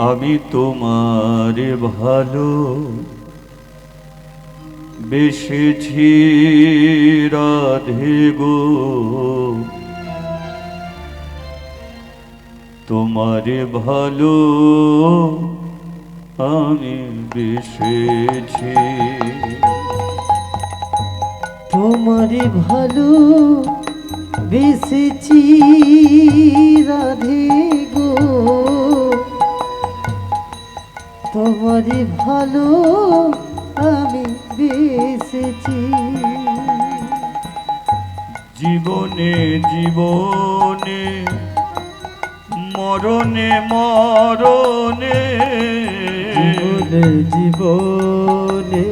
আমি তোমার ভালো বেসেছি রাধে গো, তোমার ভালো আমি বেসেছি। তোমার ভালো বেসেছি রাধে গো, তোমার ভালো আমি বেসেছি। জীবনে জীবনে মরণে মরণে, জীবনে জীবনে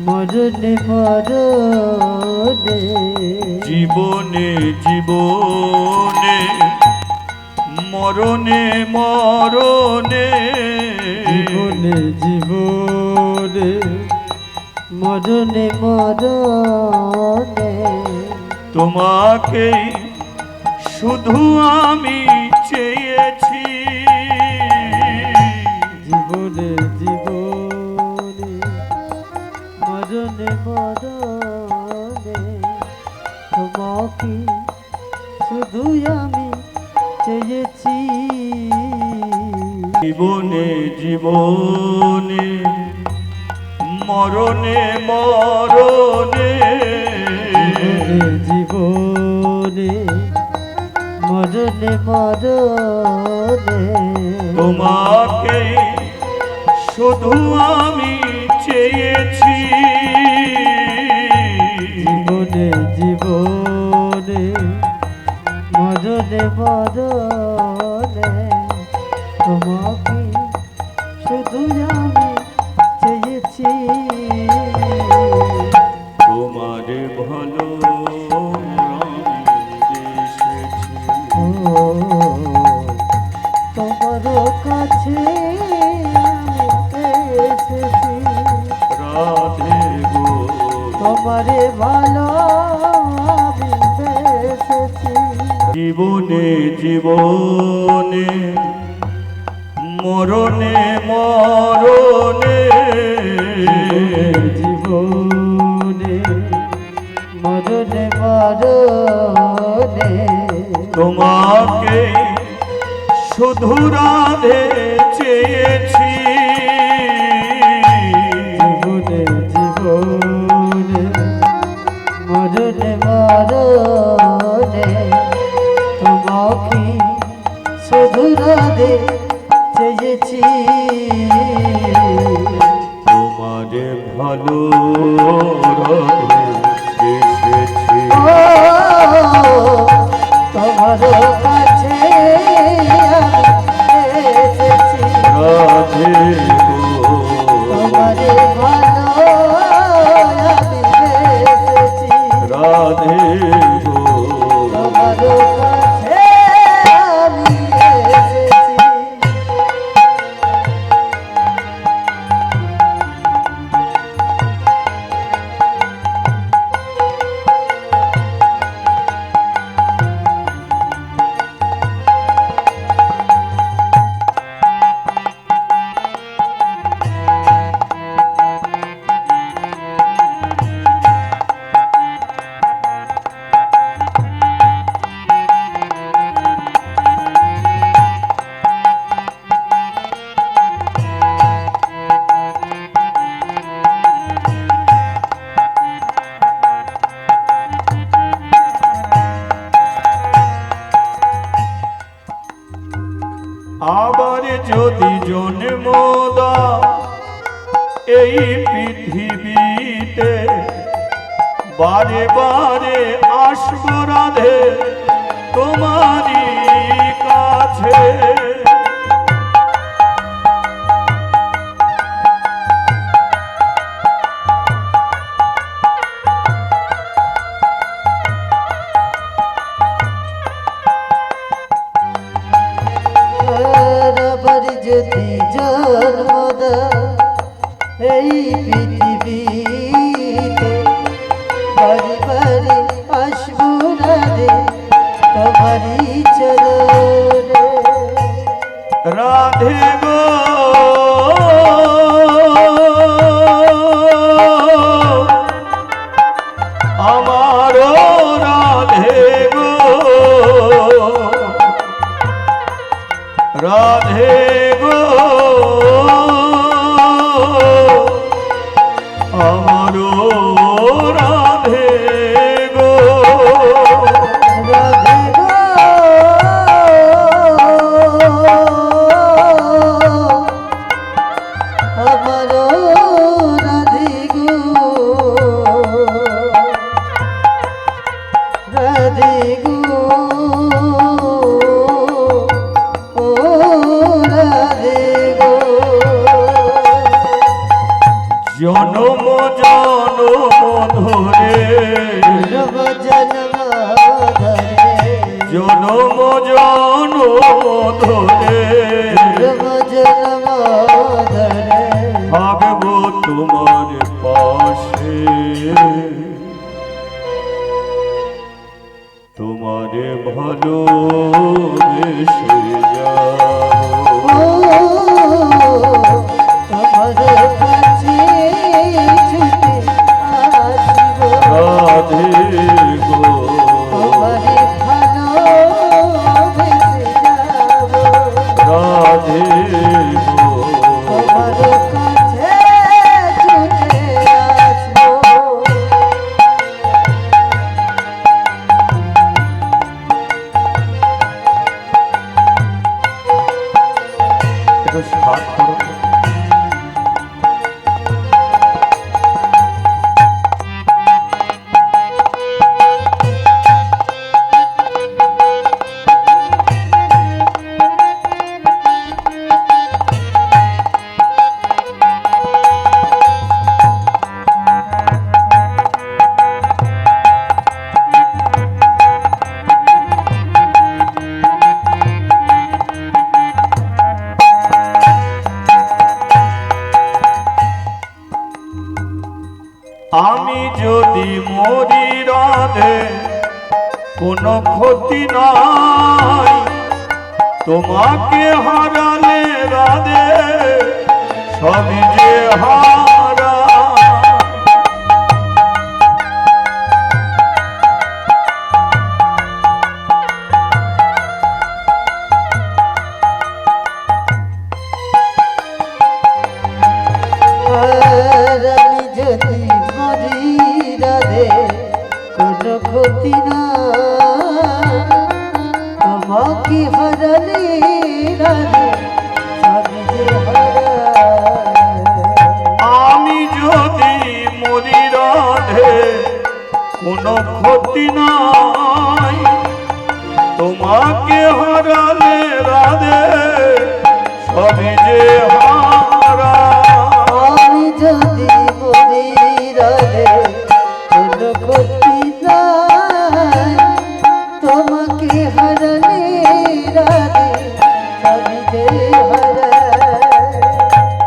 মরণে মরণে, জীবনে জীবনে মরণে মরণে, জীবনে জীবনে মরণে মরণে, তোমাকেই শুধু আমি চেয়েছি। জীবনে জীবনে মরণে মরণে, তোমাকে শুধু আমি চেয়েছি। জীবনে জীবনে মরণে মরণে, জীবনে মরণে মরণে, তোমাকে শুধু আমি চেয়েছি। জীবনে জীবনে মরণে মরণে, তোমাকে শুধু আমি চেয়েছি। তোমার ভালো আমি বেসেছি। তোমার কাছে আমি এসেছি রাধে গো, তোমারে ভালো আমি বেসেছি। জীবনে জীবনে মরণে মরণে, জীবনে মরণে মরণে, তোমাকে শুধু রাধে চেয়েছি। জীবনে জীবনে মরণে মরণে, তোমাকে শুধু রাধে চেয়েছি। তোমার ভালো রাধে বেসেছি। তোমার কাছে আমি এসেছি রাধে গো, তোমার ভালো আমি বেসেছি। রাধে গো, তোমার কাছে আমি এসেছি। আবার যদি জন্ম দাও এই পৃথিবীতে, বারে বারে আসবো রাধে তোমারই কাছে। আবার যদি জন্ম দাও এই পৃথিবীতে, বারে বারে আসবো রাধে তোমারই চরণে। রাধে গো আমার রাধে গো রাধে গো আমার রাধে গো রাধে গো আমার রাধে গো রাধে গো ও রাধে গো জনম জনম ধরে জনম জনম ধরে জনম জনম ধরে জনম জনম ধরে থাকবো তোমার পাশে তোমারে ভালোবেসে যাবো তোমার কাছে ছুটে আসবো রাধে গো তোমার ভালোবেসে যাবো রাধে গো তোমার কাছে ছুটে আসবো একটু স্টার্ট করো আমি যদি মরি রাধে কোনো ক্ষতি নাই তোমাকে হারালে রাধে সবই যে হারা আর আমি যদি মরি রাধে কোনো ক্ষতি না তোমাকে হারালে রাধে সবই যে হারায়। আমি যদি মরি রাধে কোনো ক্ষতি নাই তোমাকে হারালে রাধে সবই যে হারা আমি যদি মরি রাধে কোনো ক্ষতি নাই তোমাকে হারালে রাধে সবই যে হারায়।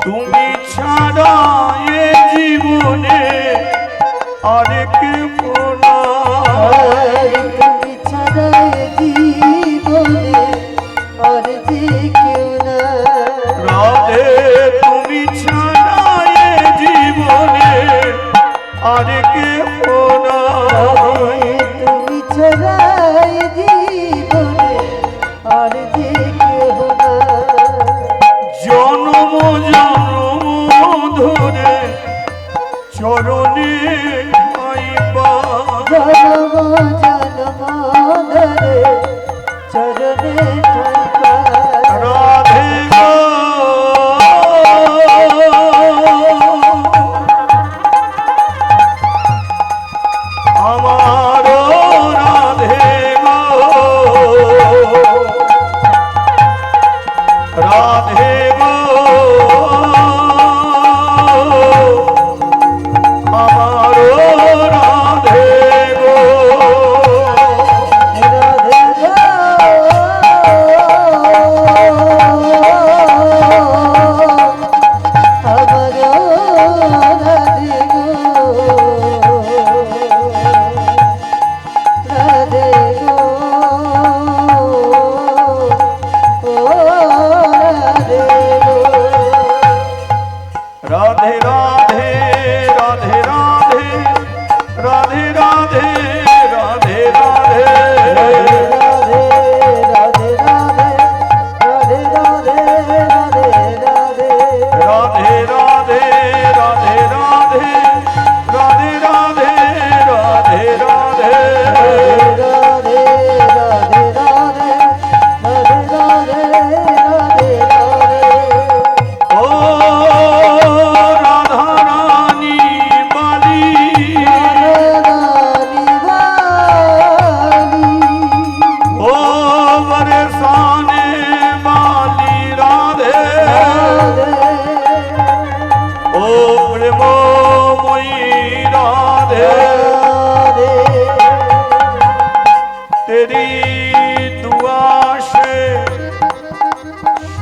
তুমি ছাড়া এ জীবনে আরেক পোনা আর তুমি ছাড়া এ জীবনে আর যে কেউ না রাধে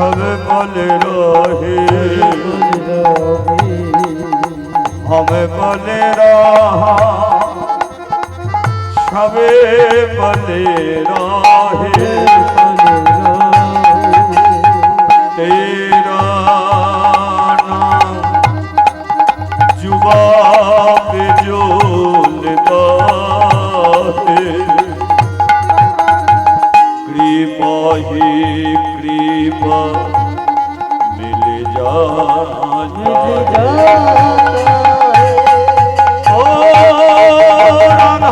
सब बल रहे हम बल रहा सबे बल रहे तेरा नाम जुबा पे जोलता है कृपा ही कृपा मिल जाना ओ राधा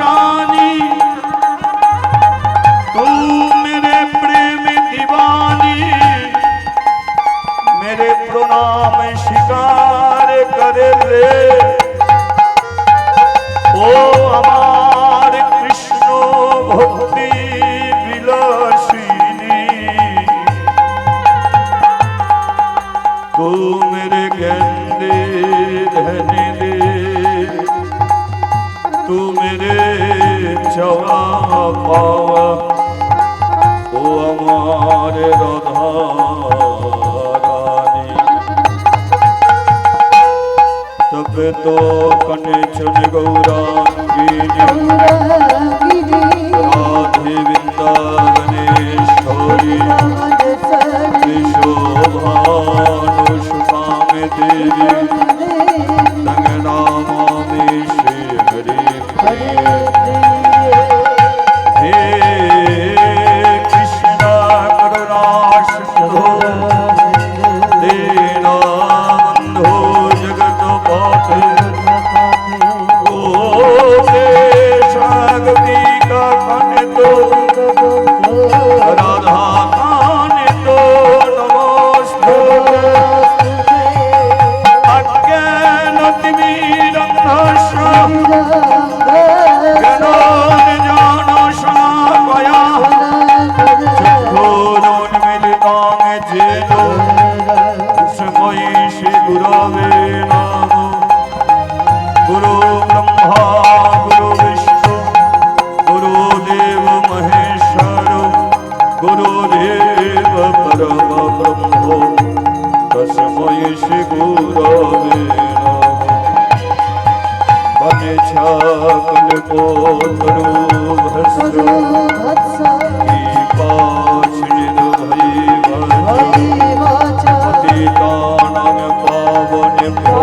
रानी तू मेरे प्रेम दीवानी मेरे प्रणाम स्वीकार करे रे ओ আমার কৃষ্ণ ভক্তি বিলাসিনী तू मेरे ज्ञान दे धन दे तू मेरे चवा पावा ओ আমার রাধা রানী तब तो कनेचन गौरांगिनी राधे वृंदावनेश्वरी शोभानुषुताम देवी संगनामामि श्री हरि हे कृष्ण करुणा सिंधु दीनबंधो जगत्पते गोपेश गति का कन तो राधा कान तो नमस्ते अज्ञानतिमिरन्धस्य ज्ञाननिजानशलाकया चक्षुरुन्मीलितां येन तस्मै श्रीगुरवे नमः गुरु ब्रह्मा गुरु विष्णु गुरुदेव महेश्वर गुरुदेव परम ब्रह्मो तस्मै श्री गुरवे नमः वनेच्छाकल्पोतरो भस्म पतितानां पावनेभ्यो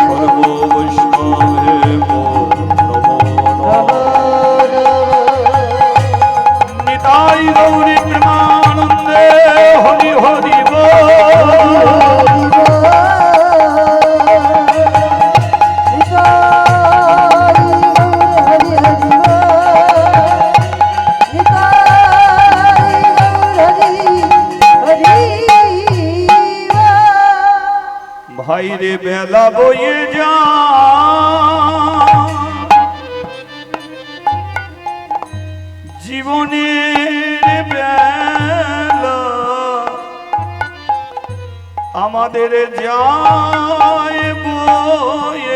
सर्वो वैष्णवेभ्यो नमो नमः निताई गौरी प्रेमानंदे हरि हरि भाई रे बेला बोए जा জীবনের বেলা আমাদের যায় বয়ে